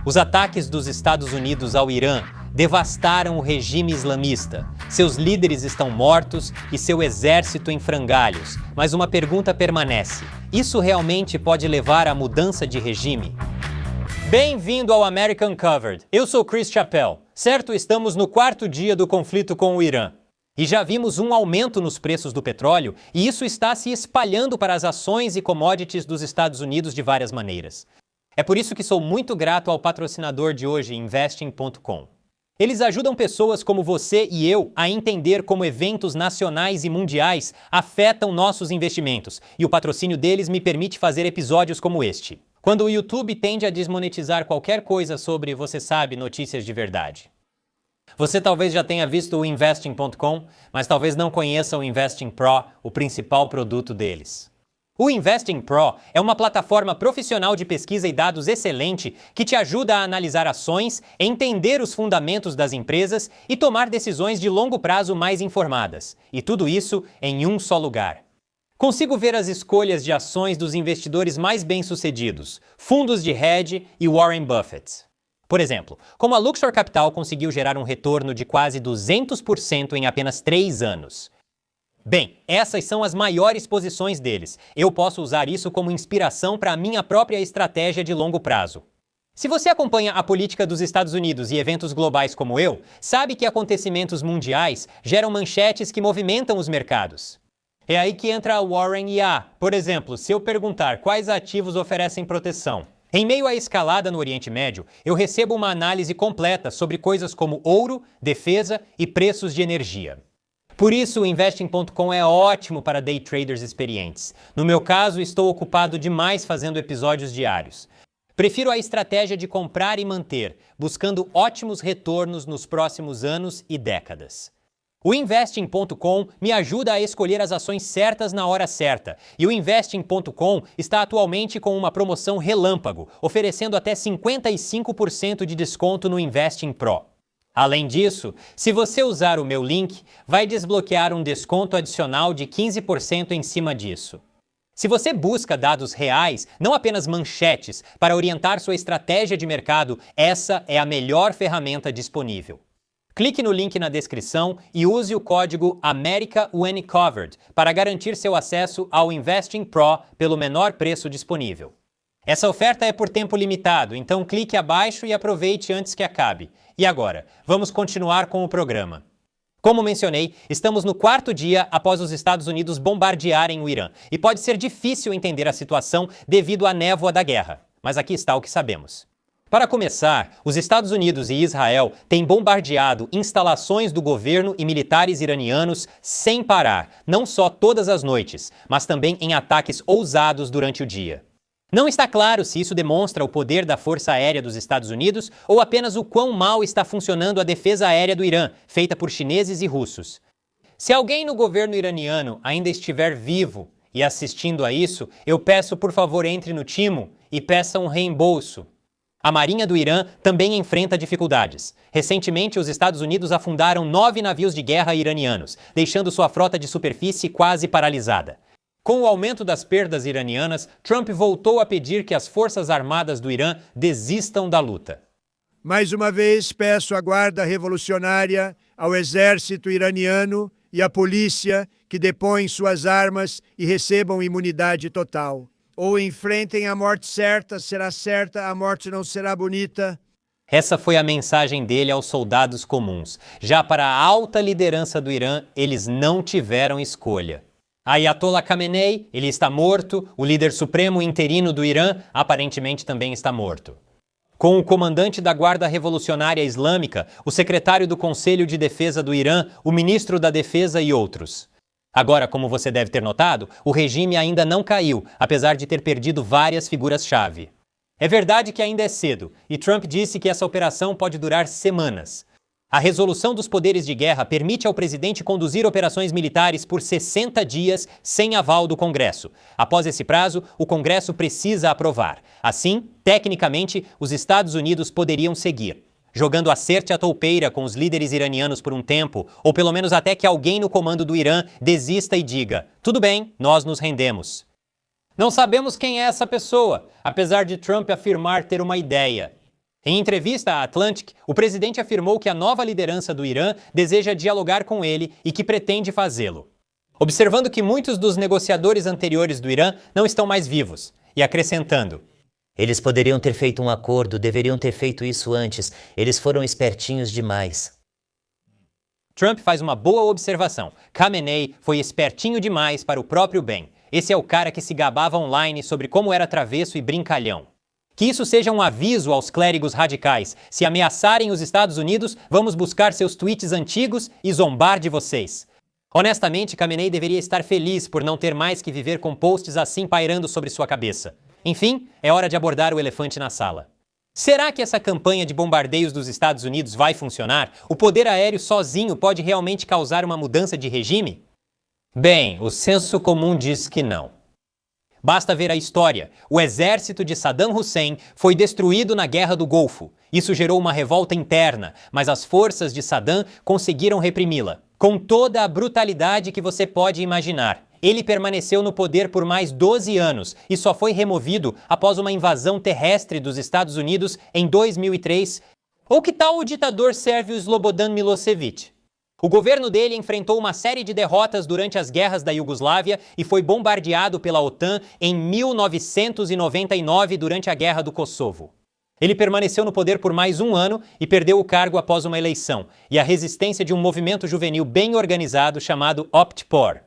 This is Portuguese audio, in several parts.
Os ataques dos Estados Unidos ao Irã devastaram o regime islamista. Seus líderes estão mortos e seu exército em frangalhos. Mas uma pergunta permanece: isso realmente pode levar à mudança de regime? Bem-vindo ao American Covered. Eu sou Chris Chappell. Certo, estamos no 4º dia do conflito com o Irã. E já vimos um aumento nos preços do petróleo, e isso está se espalhando para as ações e commodities dos Estados Unidos de várias maneiras. É por isso que sou muito grato ao patrocinador de hoje, Investing.com. Eles ajudam pessoas como você e eu a entender como eventos nacionais e mundiais afetam nossos investimentos, e o patrocínio deles me permite fazer episódios como este. Quando o YouTube tende a desmonetizar qualquer coisa sobre, você sabe, notícias de verdade. Você talvez já tenha visto o Investing.com, mas talvez não conheça o Investing Pro, o principal produto deles. O Investing Pro é uma plataforma profissional de pesquisa e dados excelente que te ajuda a analisar ações, entender os fundamentos das empresas e tomar decisões de longo prazo mais informadas. E tudo isso em um só lugar. Consigo ver as escolhas de ações dos investidores mais bem-sucedidos, fundos de hedge e Warren Buffett. Por exemplo, como a Luxor Capital conseguiu gerar um retorno de quase 200% em apenas 3 anos. Bem, essas são as maiores posições deles. Eu posso usar isso como inspiração para a minha própria estratégia de longo prazo. Se você acompanha a política dos Estados Unidos e eventos globais como eu, sabe que acontecimentos mundiais geram manchetes que movimentam os mercados. É aí que entra a Warren IA. Por exemplo, se eu perguntar quais ativos oferecem proteção. Em meio à escalada no Oriente Médio, eu recebo uma análise completa sobre coisas como ouro, defesa e preços de energia. Por isso, o Investing.com é ótimo para day traders experientes. No meu caso, estou ocupado demais fazendo episódios diários. Prefiro a estratégia de comprar e manter, buscando ótimos retornos nos próximos anos e décadas. O Investing.com me ajuda a escolher as ações certas na hora certa. E o Investing.com está atualmente com uma promoção relâmpago, oferecendo até 55% de desconto no Investing Pro. Além disso, se você usar o meu link, vai desbloquear um desconto adicional de 15% em cima disso. Se você busca dados reais, não apenas manchetes, para orientar sua estratégia de mercado, essa é a melhor ferramenta disponível. Clique no link na descrição e use o código AmericaWhenCovered para garantir seu acesso ao Investing Pro pelo menor preço disponível. Essa oferta é por tempo limitado, então clique abaixo e aproveite antes que acabe. E agora, vamos continuar com o programa. Como mencionei, estamos no 4º dia após os Estados Unidos bombardearem o Irã, e pode ser difícil entender a situação devido à névoa da guerra. Mas aqui está o que sabemos. Para começar, os Estados Unidos e Israel têm bombardeado instalações do governo e militares iranianos sem parar, não só todas as noites, mas também em ataques ousados durante o dia. Não está claro se isso demonstra o poder da Força Aérea dos Estados Unidos ou apenas o quão mal está funcionando a defesa aérea do Irã, feita por chineses e russos. Se alguém no governo iraniano ainda estiver vivo e assistindo a isso, eu peço por favor entre no timo e peça um reembolso. A Marinha do Irã também enfrenta dificuldades. Recentemente, os Estados Unidos afundaram 9 navios de guerra iranianos, deixando sua frota de superfície quase paralisada. Com o aumento das perdas iranianas, Trump voltou a pedir que as forças armadas do Irã desistam da luta. Mais uma vez, peço à Guarda Revolucionária, ao exército iraniano e à polícia que depõem suas armas e recebam imunidade total. Ou enfrentem a morte certa, será certa, a morte não será bonita. Essa foi a mensagem dele aos soldados comuns. Já para a alta liderança do Irã, eles não tiveram escolha. Ayatollah Khamenei, ele está morto, o líder supremo interino do Irã aparentemente também está morto. Com o comandante da Guarda Revolucionária Islâmica, o secretário do Conselho de Defesa do Irã, o ministro da Defesa e outros. Agora, como você deve ter notado, o regime ainda não caiu, apesar de ter perdido várias figuras-chave. É verdade que ainda é cedo, e Trump disse que essa operação pode durar semanas. A resolução dos poderes de guerra permite ao presidente conduzir operações militares por 60 dias sem aval do Congresso. Após esse prazo, o Congresso precisa aprovar. Assim, tecnicamente, os Estados Unidos poderiam seguir, jogando a certe à toupeira com os líderes iranianos por um tempo, ou pelo menos até que alguém no comando do Irã desista e diga: tudo bem, nós nos rendemos. Não sabemos quem é essa pessoa, apesar de Trump afirmar ter uma ideia. Em entrevista à Atlantic, o presidente afirmou que a nova liderança do Irã deseja dialogar com ele e que pretende fazê-lo. Observando que muitos dos negociadores anteriores do Irã não estão mais vivos, e acrescentando: eles poderiam ter feito um acordo, deveriam ter feito isso antes. Eles foram espertinhos demais. Trump faz uma boa observação. Khamenei foi espertinho demais para o próprio bem. Esse é o cara que se gabava online sobre como era travesso e brincalhão. Que isso seja um aviso aos clérigos radicais. Se ameaçarem os Estados Unidos, vamos buscar seus tweets antigos e zombar de vocês. Honestamente, Khamenei deveria estar feliz por não ter mais que viver com posts assim pairando sobre sua cabeça. Enfim, é hora de abordar o elefante na sala. Será que essa campanha de bombardeios dos Estados Unidos vai funcionar? O poder aéreo sozinho pode realmente causar uma mudança de regime? Bem, o senso comum diz que não. Basta ver a história. O exército de Saddam Hussein foi destruído na Guerra do Golfo. Isso gerou uma revolta interna, mas as forças de Saddam conseguiram reprimi-la, com toda a brutalidade que você pode imaginar. Ele permaneceu no poder por mais 12 anos e só foi removido após uma invasão terrestre dos Estados Unidos em 2003. Ou que tal o ditador sérvio Slobodan Milosevic? O governo dele enfrentou uma série de derrotas durante as guerras da Iugoslávia e foi bombardeado pela OTAN em 1999 durante a Guerra do Kosovo. Ele permaneceu no poder por mais um ano e perdeu o cargo após uma eleição e a resistência de um movimento juvenil bem organizado chamado Opt-por.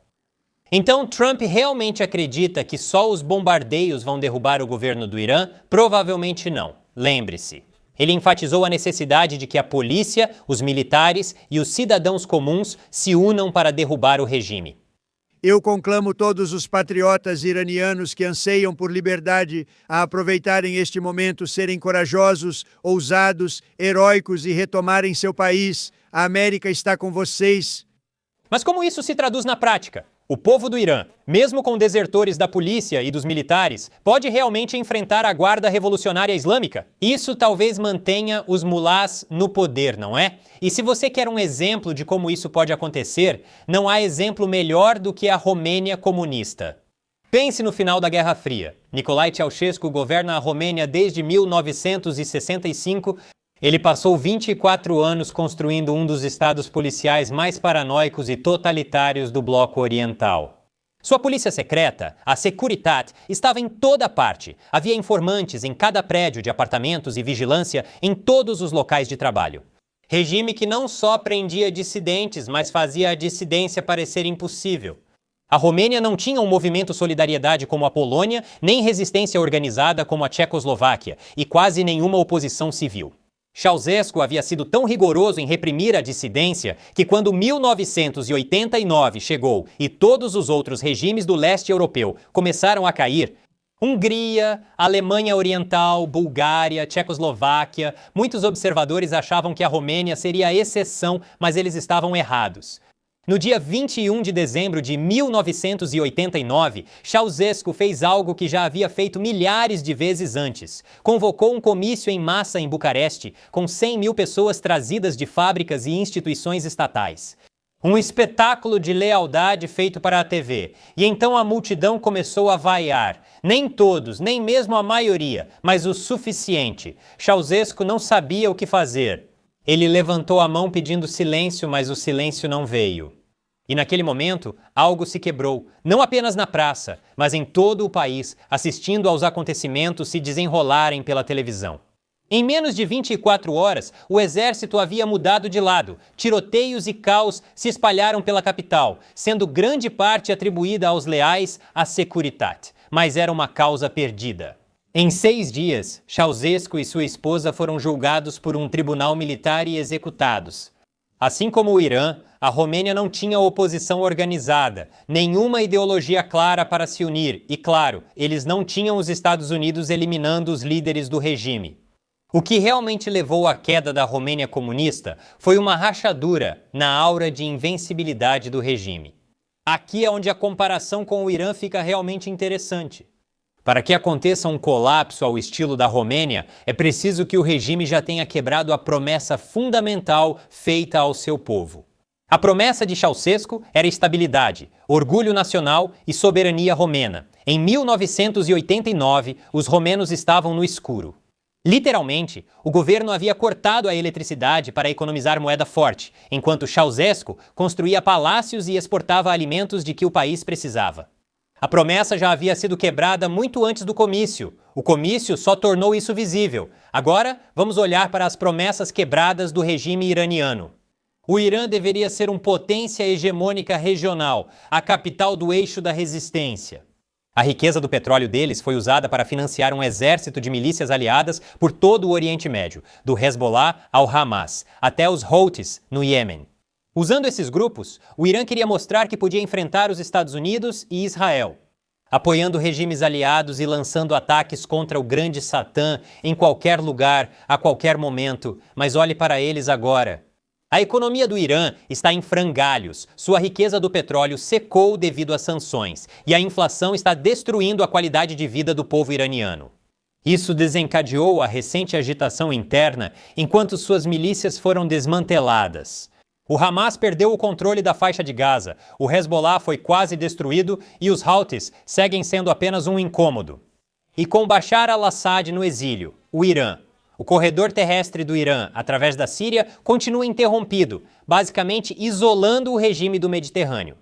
Então, Trump realmente acredita que só os bombardeios vão derrubar o governo do Irã? Provavelmente não. Lembre-se. Ele enfatizou a necessidade de que a polícia, os militares e os cidadãos comuns se unam para derrubar o regime. Eu conclamo todos os patriotas iranianos que anseiam por liberdade a aproveitarem este momento, serem corajosos, ousados, heróicos e retomarem seu país. A América está com vocês. Mas como isso se traduz na prática? O povo do Irã, mesmo com desertores da polícia e dos militares, pode realmente enfrentar a Guarda Revolucionária Islâmica? Isso talvez mantenha os mulás no poder, não é? E se você quer um exemplo de como isso pode acontecer, não há exemplo melhor do que a Romênia comunista. Pense no final da Guerra Fria. Nicolae Ceausescu governa a Romênia desde 1965. Ele passou 24 anos construindo um dos estados policiais mais paranoicos e totalitários do bloco oriental. Sua polícia secreta, a Securitat, estava em toda parte. Havia informantes em cada prédio de apartamentos e vigilância em todos os locais de trabalho. Regime que não só prendia dissidentes, mas fazia a dissidência parecer impossível. A Romênia não tinha um movimento solidariedade como a Polônia, nem resistência organizada como a Tchecoslováquia, e quase nenhuma oposição civil. Ceausescu havia sido tão rigoroso em reprimir a dissidência que quando 1989 chegou e todos os outros regimes do leste europeu começaram a cair, Hungria, Alemanha Oriental, Bulgária, Tchecoslováquia, muitos observadores achavam que a Romênia seria a exceção, mas eles estavam errados. No dia 21 de dezembro de 1989, Ceausescu fez algo que já havia feito milhares de vezes antes. Convocou um comício em massa em Bucareste, com 100 mil pessoas trazidas de fábricas e instituições estatais. Um espetáculo de lealdade feito para a TV. E então a multidão começou a vaiar. Nem todos, nem mesmo a maioria, mas o suficiente. Ceausescu não sabia o que fazer. Ele levantou a mão pedindo silêncio, mas o silêncio não veio. E naquele momento, algo se quebrou, não apenas na praça, mas em todo o país, assistindo aos acontecimentos se desenrolarem pela televisão. Em menos de 24 horas, o exército havia mudado de lado. Tiroteios e caos se espalharam pela capital, sendo grande parte atribuída aos leais à Securitat. Mas era uma causa perdida. Em 6 dias, Ceausescu e sua esposa foram julgados por um tribunal militar e executados. Assim como o Irã, a Romênia não tinha oposição organizada, nenhuma ideologia clara para se unir e, claro, eles não tinham os Estados Unidos eliminando os líderes do regime. O que realmente levou à queda da Romênia comunista foi uma rachadura na aura de invencibilidade do regime. Aqui é onde a comparação com o Irã fica realmente interessante. Para que aconteça um colapso ao estilo da Romênia, é preciso que o regime já tenha quebrado a promessa fundamental feita ao seu povo. A promessa de Ceausescu era estabilidade, orgulho nacional e soberania romena. Em 1989, os romenos estavam no escuro. Literalmente, o governo havia cortado a eletricidade para economizar moeda forte, enquanto Ceausescu construía palácios e exportava alimentos de que o país precisava. A promessa já havia sido quebrada muito antes do comício. O comício só tornou isso visível. Agora, vamos olhar para as promessas quebradas do regime iraniano. O Irã deveria ser uma potência hegemônica regional, a capital do eixo da resistência. A riqueza do petróleo deles foi usada para financiar um exército de milícias aliadas por todo o Oriente Médio, do Hezbollah ao Hamas, até os Houthis, no Iêmen. Usando esses grupos, o Irã queria mostrar que podia enfrentar os Estados Unidos e Israel, apoiando regimes aliados e lançando ataques contra o grande Satã em qualquer lugar, a qualquer momento. Mas olhe para eles agora. A economia do Irã está em frangalhos, sua riqueza do petróleo secou devido às sanções e a inflação está destruindo a qualidade de vida do povo iraniano. Isso desencadeou a recente agitação interna enquanto suas milícias foram desmanteladas. O Hamas perdeu o controle da faixa de Gaza, o Hezbollah foi quase destruído e os Houthis seguem sendo apenas um incômodo. E com Bashar al-Assad no exílio, o Irã, o corredor terrestre do Irã, através da Síria, continua interrompido, basicamente isolando o regime do Mediterrâneo.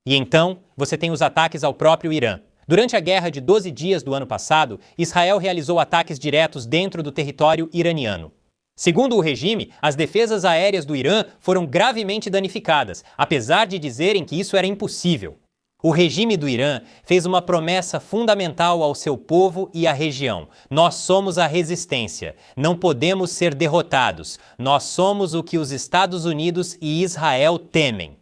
E então, você tem os ataques ao próprio Irã. Durante a guerra de 12 dias do ano passado, Israel realizou ataques diretos dentro do território iraniano. Segundo o regime, as defesas aéreas do Irã foram gravemente danificadas, apesar de dizerem que isso era impossível. O regime do Irã fez uma promessa fundamental ao seu povo e à região. Nós somos a resistência. Não podemos ser derrotados. Nós somos o que os Estados Unidos e Israel temem.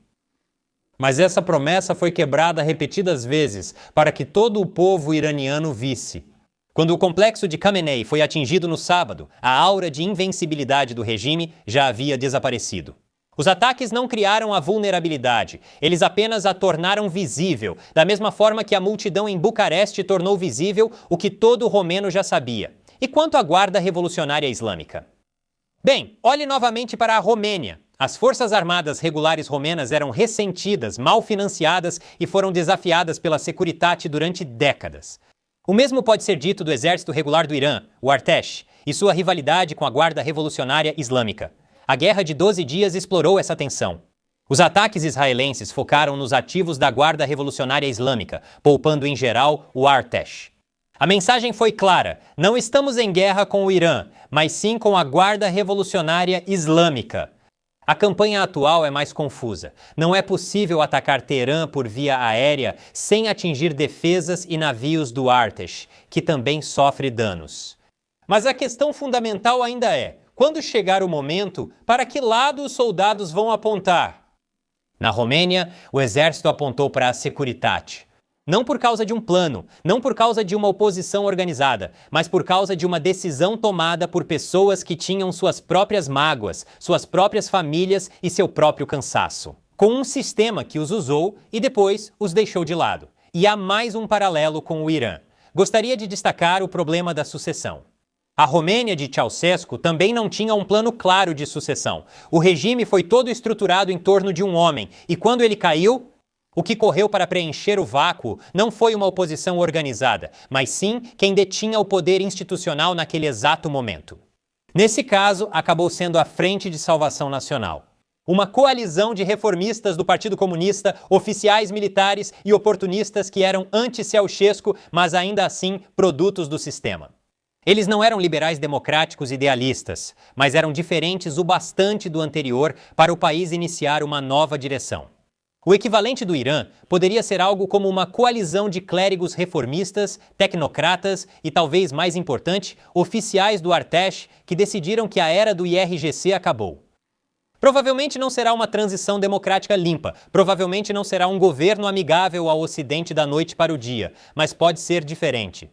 Mas essa promessa foi quebrada repetidas vezes para que todo o povo iraniano visse. Quando o complexo de Khamenei foi atingido no sábado, a aura de invencibilidade do regime já havia desaparecido. Os ataques não criaram a vulnerabilidade, eles apenas a tornaram visível, da mesma forma que a multidão em Bucareste tornou visível o que todo romeno já sabia. E quanto à Guarda Revolucionária Islâmica? Bem, olhe novamente para a Romênia. As forças armadas regulares romenas eram ressentidas, mal financiadas e foram desafiadas pela Securitate durante décadas. O mesmo pode ser dito do exército regular do Irã, o Artesh, e sua rivalidade com a Guarda Revolucionária Islâmica. A Guerra de 12 Dias explorou essa tensão. Os ataques israelenses focaram nos ativos da Guarda Revolucionária Islâmica, poupando em geral o Artesh. A mensagem foi clara: não estamos em guerra com o Irã, mas sim com a Guarda Revolucionária Islâmica. A campanha atual é mais confusa. Não é possível atacar Teherã por via aérea sem atingir defesas e navios do Artesh, que também sofre danos. Mas a questão fundamental ainda é: quando chegar o momento, para que lado os soldados vão apontar? Na Romênia, o exército apontou para a Securitate. Não por causa de um plano, não por causa de uma oposição organizada, mas por causa de uma decisão tomada por pessoas que tinham suas próprias mágoas, suas próprias famílias e seu próprio cansaço. Com um sistema que os usou e depois os deixou de lado. E há mais um paralelo com o Irã. Gostaria de destacar o problema da sucessão. A Romênia de Ceausescu também não tinha um plano claro de sucessão. O regime foi todo estruturado em torno de um homem, e quando ele caiu, o que correu para preencher o vácuo não foi uma oposição organizada, mas sim quem detinha o poder institucional naquele exato momento. Nesse caso, acabou sendo a Frente de Salvação Nacional. Uma coalizão de reformistas do Partido Comunista, oficiais militares e oportunistas que eram anti-Ceausescu, mas ainda assim produtos do sistema. Eles não eram liberais democráticos idealistas, mas eram diferentes o bastante do anterior para o país iniciar uma nova direção. O equivalente do Irã poderia ser algo como uma coalizão de clérigos reformistas, tecnocratas e, talvez mais importante, oficiais do Artesh que decidiram que a era do IRGC acabou. Provavelmente não será uma transição democrática limpa, provavelmente não será um governo amigável ao Ocidente da noite para o dia, mas pode ser diferente.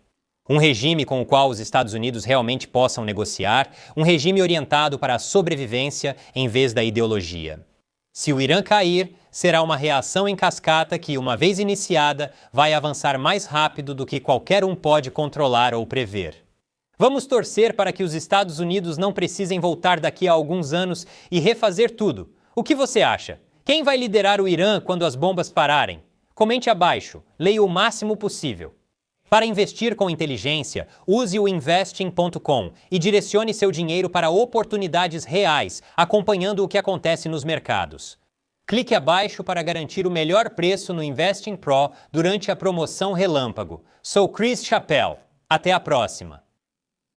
Um regime com o qual os Estados Unidos realmente possam negociar, um regime orientado para a sobrevivência em vez da ideologia. Se o Irã cair, será uma reação em cascata que, uma vez iniciada, vai avançar mais rápido do que qualquer um pode controlar ou prever. Vamos torcer para que os Estados Unidos não precisem voltar daqui a alguns anos e refazer tudo. O que você acha? Quem vai liderar o Irã quando as bombas pararem? Comente abaixo, leia o máximo possível. Para investir com inteligência, use o investing.com e direcione seu dinheiro para oportunidades reais, acompanhando o que acontece nos mercados. Clique abaixo para garantir o melhor preço no Investing Pro durante a promoção Relâmpago. Sou Chris Chappell. Até a próxima!